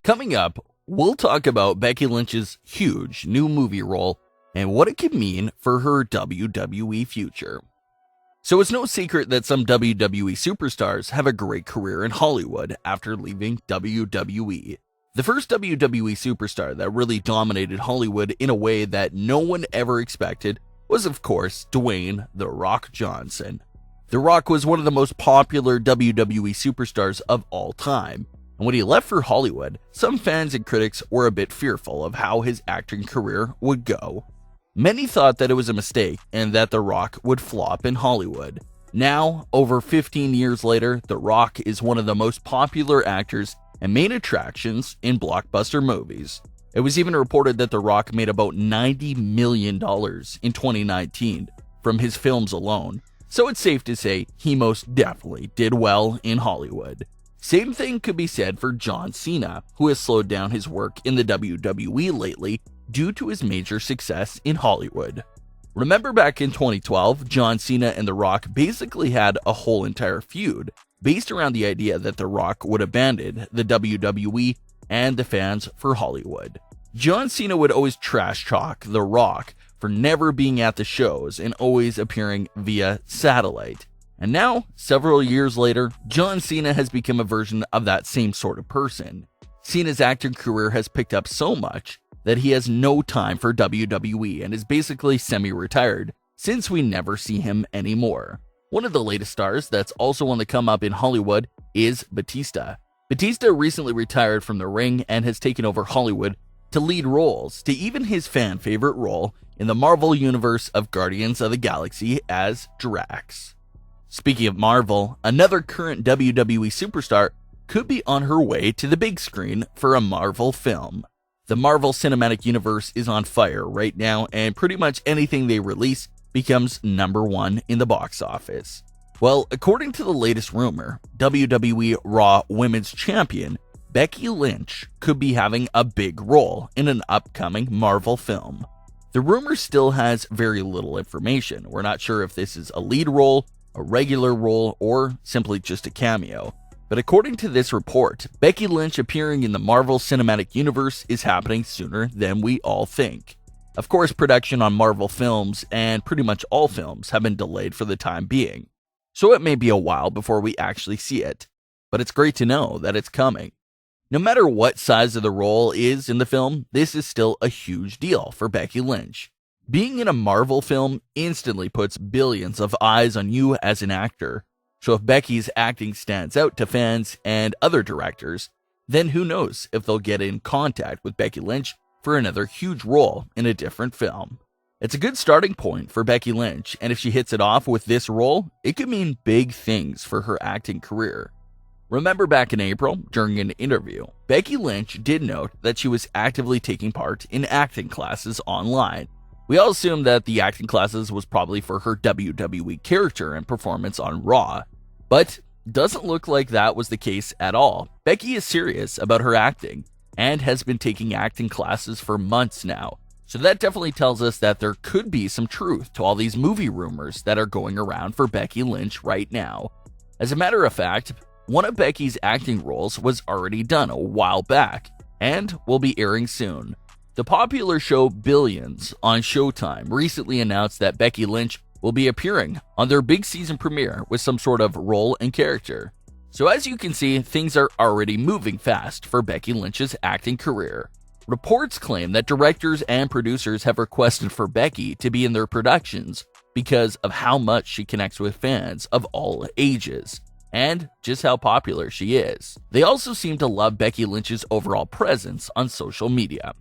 Coming up, we'll talk about Becky Lynch's huge new movie role and what it could mean for her WWE future. So it's no secret that some WWE superstars have a great career in Hollywood after leaving WWE. The first WWE superstar that really dominated Hollywood in a way that no one ever expected was, of course, Dwayne "The Rock" Johnson. The Rock was one of the most popular WWE superstars of all time, and when he left for Hollywood, some fans and critics were a bit fearful of how his acting career would go. Many thought that it was a mistake and that The Rock would flop in Hollywood. Now, over 15 years later, The Rock is one of the most popular actors and main attractions in blockbuster movies. It was even reported that The Rock made about $90 million in 2019 from his films alone, so it's safe to say he most definitely did well in Hollywood. Same thing could be said for John Cena, who has slowed down his work in the WWE lately due to his major success in Hollywood. Remember back in 2012, John Cena and The Rock basically had a whole entire feud based around the idea that The Rock would abandon the WWE and the fans for Hollywood. John Cena would always trash talk The Rock for never being at the shows and always appearing via satellite. And now, several years later, John Cena has become a version of that same sort of person. Cena's acting career has picked up so much that he has no time for WWE and is basically semi-retired since we never see him anymore. One of the latest stars that's also on the come up in Hollywood is Bautista. Bautista recently retired from the ring and has taken over Hollywood to lead roles, to even his fan favorite role in the Marvel universe of Guardians of the Galaxy as Drax. Speaking of Marvel, another current WWE superstar could be on her way to the big screen for a Marvel film. The Marvel Cinematic Universe is on fire right now, and pretty much anything they release becomes #1 in the box office. Well, according to the latest rumor, WWE Raw Women's Champion Becky Lynch could be having a big role in an upcoming Marvel film. The rumor still has very little information. We're not sure if this is a lead role, a regular role, or simply just a cameo. But according to this report, Becky Lynch appearing in the Marvel Cinematic Universe is happening sooner than we all think. Of course, production on Marvel films, and pretty much all films, have been delayed for the time being, so it may be a while before we actually see it, but it's great to know that it's coming. No matter what size of the role is in the film, this is still a huge deal for Becky Lynch. Being in a Marvel film instantly puts billions of eyes on you as an actor, so if Becky's acting stands out to fans and other directors, then who knows if they'll get in contact with Becky Lynch for another huge role in a different film. It's a good starting point for Becky Lynch, and if she hits it off with this role, it could mean big things for her acting career. Remember back in April, during an interview, Becky Lynch did note that she was actively taking part in acting classes online. We all assumed that the acting classes was probably for her WWE character and performance on Raw, but doesn't look like that was the case at all. Becky is serious about her acting and has been taking acting classes for months now, so that definitely tells us that there could be some truth to all these movie rumors that are going around for Becky Lynch right now. As a matter of fact, one of Becky's acting roles was already done a while back and will be airing soon. The popular show Billions on Showtime recently announced that Becky Lynch will be appearing on their big season premiere with some sort of role and character. So as you can see, things are already moving fast for Becky Lynch's acting career. Reports claim that directors and producers have requested for Becky to be in their productions because of how much she connects with fans of all ages and just how popular she is. They also seem to love Becky Lynch's overall presence on social media.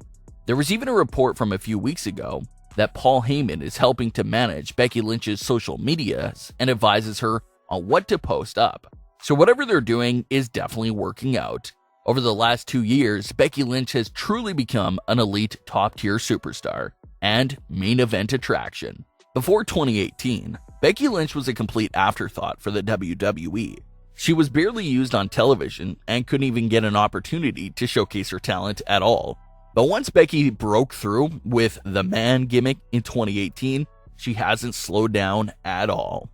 There was even a report from a few weeks ago that Paul Heyman is helping to manage Becky Lynch's social medias and advises her on what to post up. So whatever they're doing is definitely working out. Over the last 2 years, Becky Lynch has truly become an elite top-tier superstar and main event attraction. Before 2018, Becky Lynch was a complete afterthought for the WWE. She was barely used on television and couldn't even get an opportunity to showcase her talent at all. But once Becky broke through with the man gimmick in 2018, she hasn't slowed down at all.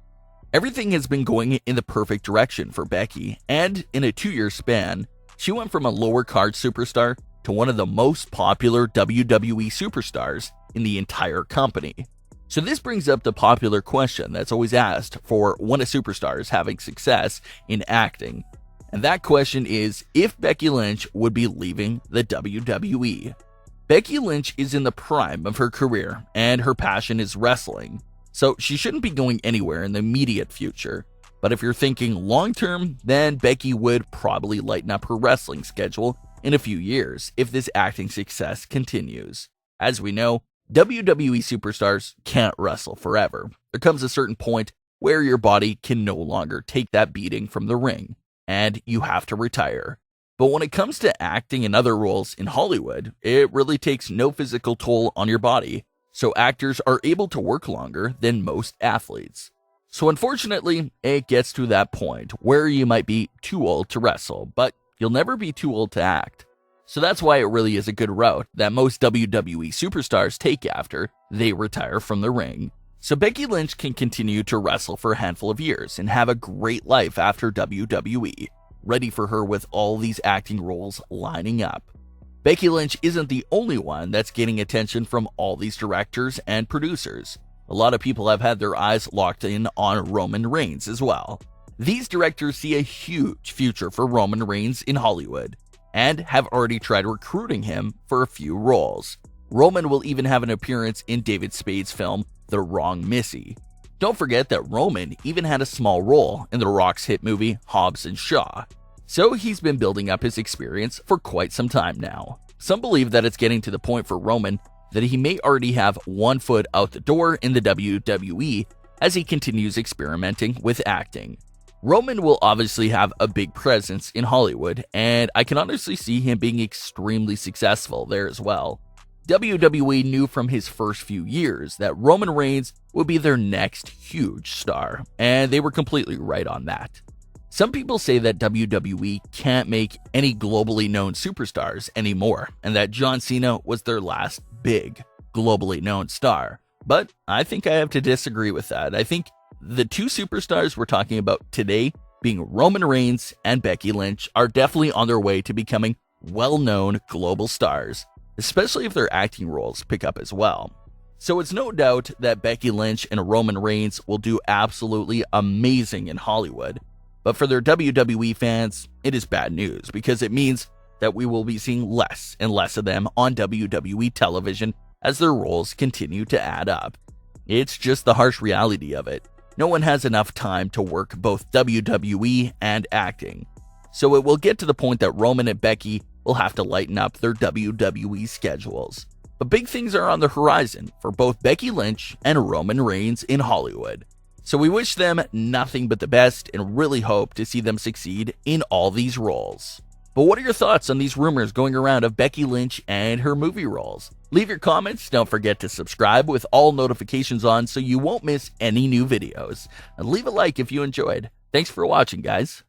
Everything has been going in the perfect direction for Becky, and in a 2-year span, She went from a lower card superstar to one of the most popular WWE superstars in the entire company. So this brings up the popular question that's always asked for when a superstar is having success in acting. And that question is if Becky Lynch would be leaving the WWE. Becky Lynch is in the prime of her career and her passion is wrestling, so she shouldn't be going anywhere in the immediate future. But if you're thinking long term, then Becky would probably lighten up her wrestling schedule in a few years if this acting success continues. As we know, WWE superstars can't wrestle forever. There comes a certain point where your body can no longer take that beating from the ring, and you have to retire. But when it comes to acting in other roles in Hollywood, it really takes no physical toll on your body, so actors are able to work longer than most athletes. So unfortunately, it gets to that point where you might be too old to wrestle, but you'll never be too old to act. So that's why it really is a good route that most WWE superstars take after they retire from the ring. So Becky Lynch can continue to wrestle for a handful of years and have a great life after WWE, ready for her with all these acting roles lining up. Becky Lynch isn't the only one that's getting attention from all these directors and producers. A lot of people have had their eyes locked in on Roman Reigns as well. These directors see a huge future for Roman Reigns in Hollywood and have already tried recruiting him for a few roles. Roman will even have an appearance in David Spade's film The Wrong Missy. Don't forget that Roman even had a small role in The Rock's hit movie Hobbs and Shaw. So he's been building up his experience for quite some time now. Some believe that it's getting to the point for Roman that he may already have one foot out the door in the WWE as he continues experimenting with acting. Roman will obviously have a big presence in Hollywood, and I can honestly see him being extremely successful there as well. WWE knew from his first few years that Roman Reigns would be their next huge star, and they were completely right on that. Some people say that WWE can't make any globally known superstars anymore, and that John Cena was their last big, globally known star. But I think I have to disagree with that. I think the two superstars we're talking about today, being Roman Reigns and Becky Lynch, are definitely on their way to becoming well-known global stars, especially if their acting roles pick up as well. So it's no doubt that Becky Lynch and Roman Reigns will do absolutely amazing in Hollywood. But for their WWE fans, it is bad news because it means that we will be seeing less and less of them on WWE television as their roles continue to add up. It's just the harsh reality of it. No one has enough time to work both WWE and acting. So it will get to the point that Roman and Becky will have to lighten up their WWE schedules. But big things are on the horizon for both Becky Lynch and Roman Reigns in Hollywood. So we wish them nothing but the best and really hope to see them succeed in all these roles. But what are your thoughts on these rumors going around of Becky Lynch and her movie roles? Leave your comments, don't forget to subscribe with all notifications on so you won't miss any new videos. And leave a like if you enjoyed. Thanks for watching, guys.